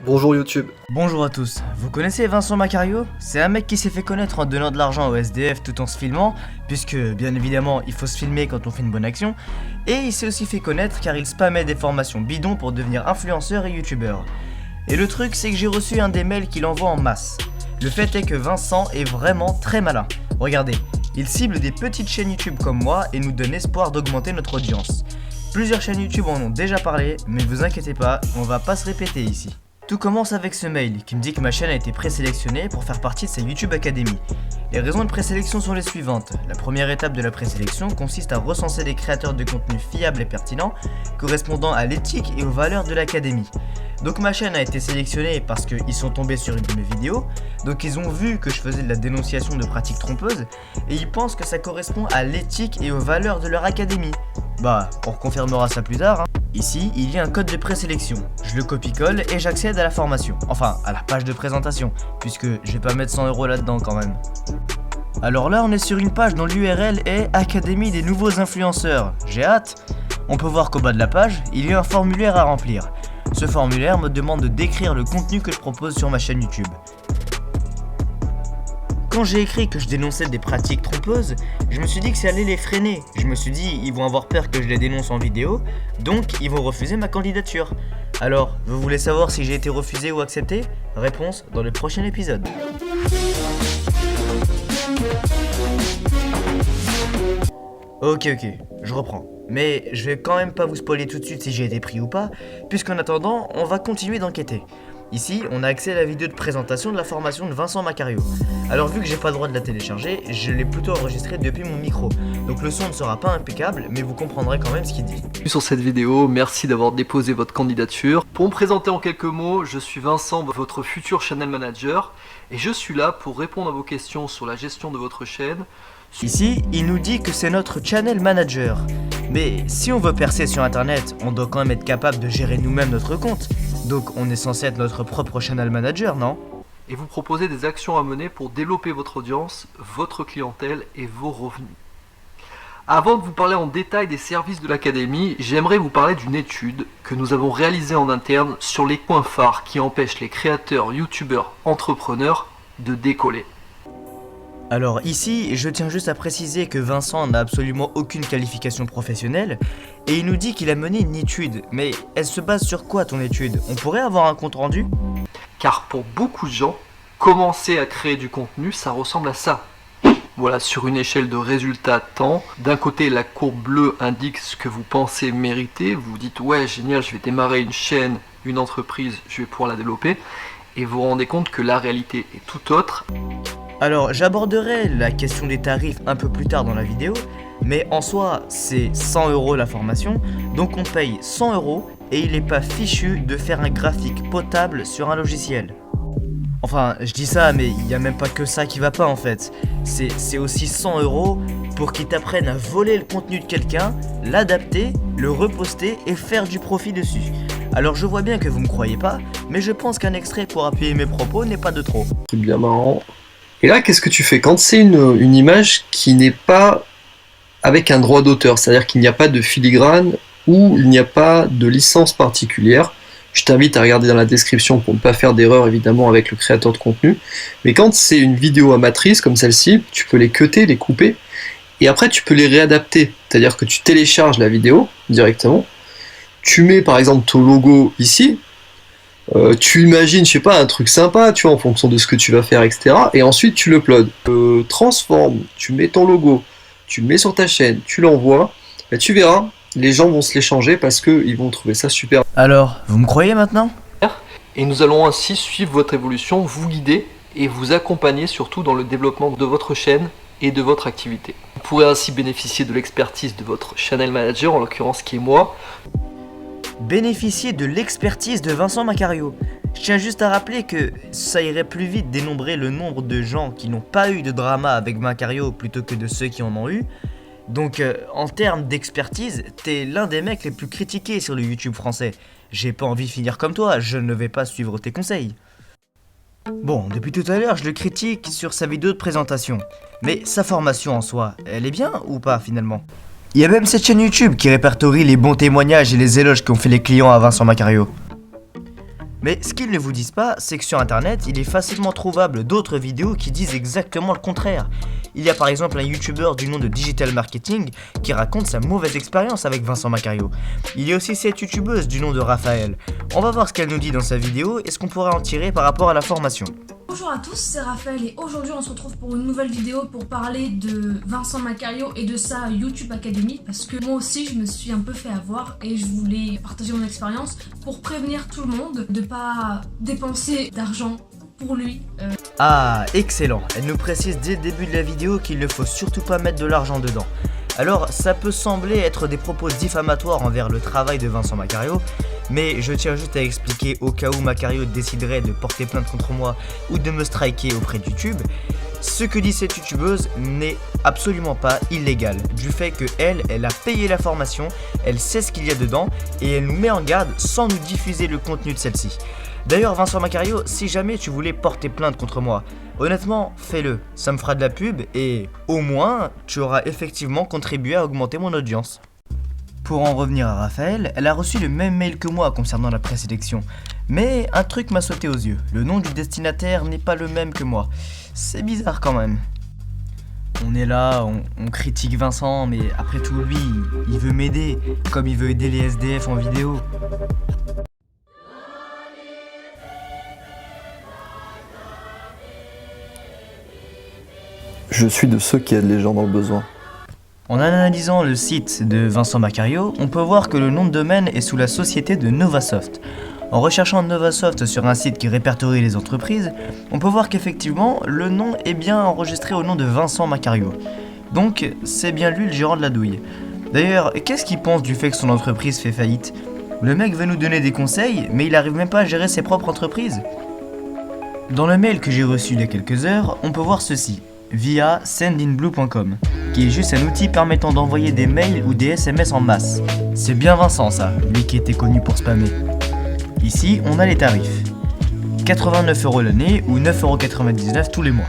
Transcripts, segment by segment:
Bonjour YouTube. Bonjour à tous, vous connaissez Vincent Macario? C'est un mec qui s'est fait connaître en donnant de l'argent au SDF tout en se filmant, puisque bien évidemment il faut se filmer quand on fait une bonne action, et il s'est aussi fait connaître car il spammait des formations bidons pour devenir influenceur et youtubeur. Et le truc c'est que j'ai reçu un des mails qu'il envoie en masse. Le fait est que Vincent est vraiment très malin. Regardez, il cible des petites chaînes YouTube comme moi et nous donne espoir d'augmenter notre audience. Plusieurs chaînes YouTube en ont déjà parlé, mais vous inquiétez pas, on va pas se répéter ici. Tout commence avec ce mail qui me dit que ma chaîne a été présélectionnée pour faire partie de sa YouTube Academy. Les raisons de présélection sont les suivantes. La première étape de la présélection consiste à recenser des créateurs de contenu fiables et pertinents correspondant à l'éthique et aux valeurs de l'Académie. Donc ma chaîne a été sélectionnée parce qu'ils sont tombés sur une de mes vidéos, donc ils ont vu que je faisais de la dénonciation de pratiques trompeuses et ils pensent que ça correspond à l'éthique et aux valeurs de leur académie. Bah, on reconfirmera ça plus tard. Ici, il y a un code de présélection. Je le copie-colle et j'accède à la formation. Enfin, à la page de présentation, puisque je vais pas mettre 100 € là-dedans quand même. Alors là, on est sur une page dont l'URL est Académie des nouveaux influenceurs. J'ai hâte. On peut voir qu'au bas de la page, il y a un formulaire à remplir. Ce formulaire me demande de décrire le contenu que je propose sur ma chaîne YouTube. Quand j'ai écrit que je dénonçais des pratiques trompeuses, je me suis dit que ça allait les freiner. Je me suis dit, ils vont avoir peur que je les dénonce en vidéo, donc ils vont refuser ma candidature. Alors, vous voulez savoir si j'ai été refusé ou accepté? Réponse dans le prochain épisode. Ok, je reprends. Mais je vais quand même pas vous spoiler tout de suite si j'ai été pris ou pas, puisqu'en attendant, on va continuer d'enquêter. Ici, on a accès à la vidéo de présentation de la formation de Vincent Macario. Alors vu que j'ai pas le droit de la télécharger, je l'ai plutôt enregistrée depuis mon micro. Donc le son ne sera pas impeccable, mais vous comprendrez quand même ce qu'il dit. Sur cette vidéo, merci d'avoir déposé votre candidature. Pour me présenter en quelques mots, je suis Vincent, votre futur channel manager, et je suis là pour répondre à vos questions sur la gestion de votre chaîne. Ici, il nous dit que c'est notre channel manager. Mais si on veut percer sur internet, on doit quand même être capable de gérer nous-mêmes notre compte. Donc on est censé être notre propre channel manager, non? Et vous proposer des actions à mener pour développer votre audience, votre clientèle et vos revenus. Avant de vous parler en détail des services de l'Académie, j'aimerais vous parler d'une étude que nous avons réalisée en interne sur les points phares qui empêchent les créateurs, youtubeurs, entrepreneurs de décoller. Alors ici, je tiens juste à préciser que Vincent n'a absolument aucune qualification professionnelle et il nous dit qu'il a mené une étude. Mais elle se base sur quoi ton étude? On pourrait avoir un compte rendu? Car pour beaucoup de gens, commencer à créer du contenu, ça ressemble à ça. Voilà, sur une échelle de résultats temps, d'un côté la courbe bleue indique ce que vous pensez mériter, vous vous dites ouais génial, je vais démarrer une chaîne, une entreprise, je vais pouvoir la développer, et vous vous rendez compte que la réalité est tout autre. Alors j'aborderai la question des tarifs un peu plus tard dans la vidéo, mais en soi c'est 100 € la formation, donc on paye 100 € et il n'est pas fichu de faire un graphique potable sur un logiciel. Enfin je dis ça mais il n'y a même pas que ça qui va pas en fait, c'est aussi 100 € pour qu'ils t'apprennent à voler le contenu de quelqu'un, l'adapter, le reposter et faire du profit dessus. Alors je vois bien que vous me croyez pas, mais je pense qu'un extrait pour appuyer mes propos n'est pas de trop. C'est bien marrant. Et là, qu'est-ce que tu fais quand c'est une image qui n'est pas avec un droit d'auteur, c'est-à-dire qu'il n'y a pas de filigrane ou il n'y a pas de licence particulière? Je t'invite à regarder dans la description pour ne pas faire d'erreur évidemment avec le créateur de contenu. Mais quand c'est une vidéo amatrice comme celle-ci, tu peux les cutter, les couper, et après tu peux les réadapter. C'est-à-dire que tu télécharges la vidéo directement, tu mets par exemple ton logo ici, tu imagines, je sais pas, un truc sympa, tu vois, en fonction de ce que tu vas faire, etc. Et ensuite, tu l'uploades. Transforme, tu mets ton logo, tu le mets sur ta chaîne, tu l'envoies, et tu verras, les gens vont se l'échanger parce qu'ils vont trouver ça super. Alors, vous me croyez maintenant? Et nous allons ainsi suivre votre évolution, vous guider et vous accompagner surtout dans le développement de votre chaîne et de votre activité. Vous pourrez ainsi bénéficier de l'expertise de votre channel manager, en l'occurrence qui est moi. Bénéficier de l'expertise de Vincent Macario. Je tiens juste à rappeler que ça irait plus vite d'énumérer le nombre de gens qui n'ont pas eu de drama avec Macario plutôt que de ceux qui en ont eu. Donc en termes d'expertise, t'es l'un des mecs les plus critiqués sur le YouTube français. J'ai pas envie de finir comme toi, je ne vais pas suivre tes conseils. Bon, depuis tout à l'heure, je le critique sur sa vidéo de présentation. Mais sa formation en soi, elle est bien ou pas finalement? Il y a même cette chaîne YouTube qui répertorie les bons témoignages et les éloges qu'ont fait les clients à Vincent Macario. Mais ce qu'ils ne vous disent pas, c'est que sur internet, il est facilement trouvable d'autres vidéos qui disent exactement le contraire. Il y a par exemple un youtubeur du nom de Digital Marketing qui raconte sa mauvaise expérience avec Vincent Macario. Il y a aussi cette youtubeuse du nom de Raphaël. On va voir ce qu'elle nous dit dans sa vidéo et ce qu'on pourrait en tirer par rapport à la formation. Bonjour à tous, c'est Raphaël et aujourd'hui on se retrouve pour une nouvelle vidéo pour parler de Vincent Macario et de sa YouTube Academy parce que moi aussi je me suis un peu fait avoir et je voulais partager mon expérience pour prévenir tout le monde de pas dépenser d'argent pour lui. Ah, excellent. Elle nous précise dès le début de la vidéo qu'il ne faut surtout pas mettre de l'argent dedans. Alors, ça peut sembler être des propos diffamatoires envers le travail de Vincent Macario, mais je tiens juste à expliquer au cas où Macario déciderait de porter plainte contre moi ou de me striker auprès de YouTube. Ce que dit cette youtubeuse n'est absolument pas illégal, du fait que elle a payé la formation, elle sait ce qu'il y a dedans et elle nous met en garde sans nous diffuser le contenu de celle-ci. D'ailleurs Vincent Macario, si jamais tu voulais porter plainte contre moi, honnêtement fais-le, ça me fera de la pub et au moins tu auras effectivement contribué à augmenter mon audience. Pour en revenir à Raphaël, elle a reçu le même mail que moi concernant la présélection. Mais un truc m'a sauté aux yeux, le nom du destinataire n'est pas le même que moi. C'est bizarre quand même. On est là, on critique Vincent, mais après tout lui, il veut m'aider, comme il veut aider les SDF en vidéo. Je suis de ceux qui aident les gens dans le besoin. En analysant le site de Vincent Macario, on peut voir que le nom de domaine est sous la société de Novasoft. En recherchant Novasoft sur un site qui répertorie les entreprises, on peut voir qu'effectivement, le nom est bien enregistré au nom de Vincent Macario. Donc, c'est bien lui le gérant de la douille. D'ailleurs, qu'est-ce qu'il pense du fait que son entreprise fait faillite? Le mec veut nous donner des conseils, mais il arrive même pas à gérer ses propres entreprises. Dans le mail que j'ai reçu il y a quelques heures, on peut voir ceci, via sendinblue.com, qui est juste un outil permettant d'envoyer des mails ou des SMS en masse. C'est bien Vincent ça, lui qui était connu pour spammer. Ici, on a les tarifs. 89€ l'année ou 9,99€ tous les mois.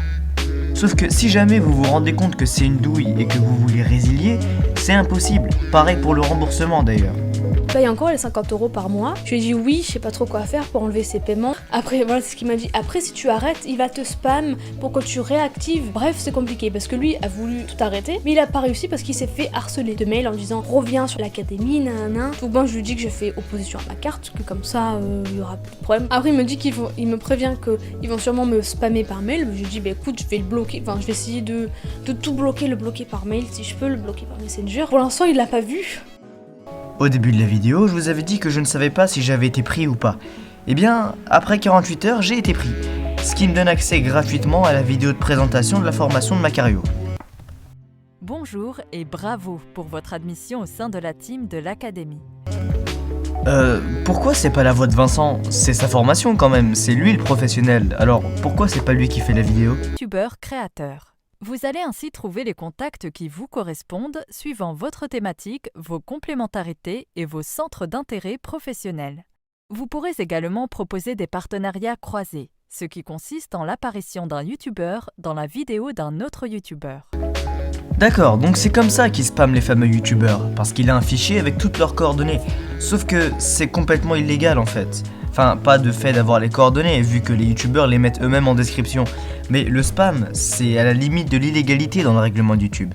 Sauf que si jamais vous vous rendez compte que c'est une douille et que vous voulez résilier, c'est impossible. Pareil pour le remboursement d'ailleurs. Je paye encore les 50€ par mois. Je lui ai dit oui, je sais pas trop quoi faire pour enlever ses paiements. Après, voilà, c'est ce qu'il m'a dit. Après, si tu arrêtes, il va te spam pour que tu réactives. Bref, c'est compliqué parce que lui a voulu tout arrêter, mais il a pas réussi parce qu'il s'est fait harceler de mails en disant reviens sur l'académie, nanana. Donc bon, je lui dis que je fais opposition à ma carte, que comme ça, il y aura plus de problème. Après, il me dit il me prévient qu'ils vont sûrement me spammer par mail. Je lui dis bah écoute, je vais le bloquer. Enfin, je vais essayer de tout bloquer, le bloquer par mail si je peux, le bloquer par Messenger. Pour l'instant, il l'a pas vu. Au début de la vidéo, je vous avais dit que je ne savais pas si j'avais été pris ou pas. Eh bien, après 48 heures, j'ai été pris. Ce qui me donne accès gratuitement à la vidéo de présentation de la formation de Macario. Bonjour et bravo pour votre admission au sein de la team de l'Académie. Pourquoi c'est pas la voix de Vincent? C'est sa formation quand même, c'est lui le professionnel. Alors, pourquoi c'est pas lui qui fait la vidéo? Youtubeur créateur. Vous allez ainsi trouver les contacts qui vous correspondent suivant votre thématique, vos complémentarités et vos centres d'intérêt professionnels. Vous pourrez également proposer des partenariats croisés, ce qui consiste en l'apparition d'un youtubeur dans la vidéo d'un autre youtubeur. D'accord, donc c'est comme ça qu'ils spamment les fameux youtubeurs, parce qu'il a un fichier avec toutes leurs coordonnées. Sauf que c'est complètement illégal en fait. Enfin, pas de fait d'avoir les coordonnées, vu que les youtubeurs les mettent eux-mêmes en description. Mais le spam, c'est à la limite de l'illégalité dans le règlement de YouTube.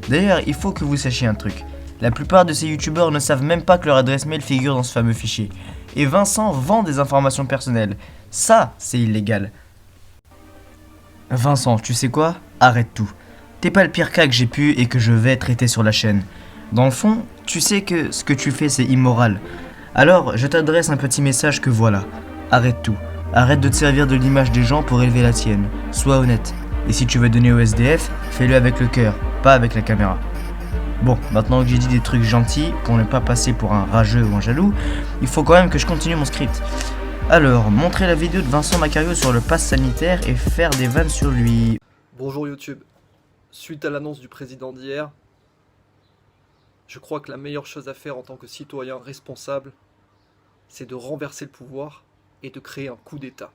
D'ailleurs, il faut que vous sachiez un truc. La plupart de ces youtubeurs ne savent même pas que leur adresse mail figure dans ce fameux fichier. Et Vincent vend des informations personnelles. Ça, c'est illégal. Vincent, tu sais quoi? Arrête tout. T'es pas le pire cas que j'ai pu et que je vais traiter sur la chaîne. Dans le fond, tu sais que ce que tu fais, c'est immoral. Alors, je t'adresse un petit message que voilà. Arrête tout. Arrête de te servir de l'image des gens pour élever la tienne. Sois honnête. Et si tu veux donner au SDF, fais-le avec le cœur, pas avec la caméra. Bon, maintenant que j'ai dit des trucs gentils, pour ne pas passer pour un rageux ou un jaloux, il faut quand même que je continue mon script. Alors, montrer la vidéo de Vincent Macario sur le pass sanitaire et faire des vannes sur lui. Bonjour YouTube. Suite à l'annonce du président d'hier, je crois que la meilleure chose à faire en tant que citoyen responsable, c'est de renverser le pouvoir et de créer un coup d'État.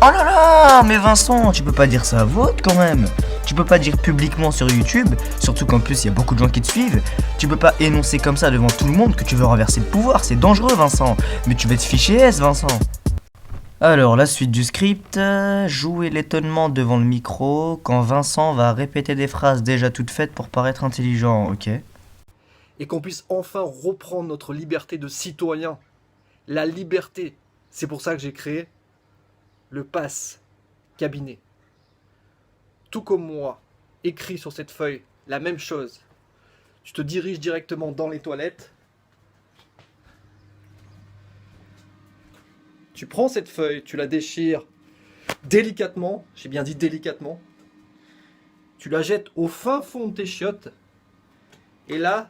Oh là là, mais Vincent, tu peux pas dire ça à vote quand même. Tu peux pas dire publiquement sur YouTube, surtout qu'en plus il y a beaucoup de gens qui te suivent. Tu peux pas énoncer comme ça devant tout le monde que tu veux renverser le pouvoir, c'est dangereux Vincent. Mais tu vas te ficher S Vincent. Alors, la suite du script, jouer l'étonnement devant le micro quand Vincent va répéter des phrases déjà toutes faites pour paraître intelligent, ok? Et qu'on puisse enfin reprendre notre liberté de citoyen. La liberté. C'est pour ça que j'ai créé le pass cabinet. Tout comme moi, écrit sur cette feuille, la même chose. Tu te diriges directement dans les toilettes. Tu prends cette feuille, tu la déchires délicatement, j'ai bien dit délicatement. Tu la jettes au fin fond de tes chiottes. Et là,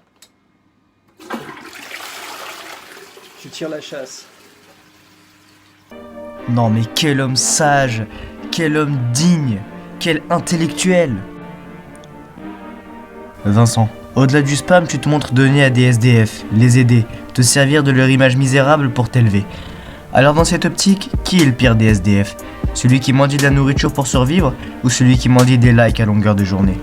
tu tires la chasse. Non mais quel homme sage, quel homme digne, quel intellectuel. Vincent, au-delà du spam, tu te montres donner à des SDF, les aider, te servir de leur image misérable pour t'élever. Alors dans cette optique, qui est le pire des SDF? Celui qui mendie de la nourriture pour survivre ou celui qui mendie des likes à longueur de journée?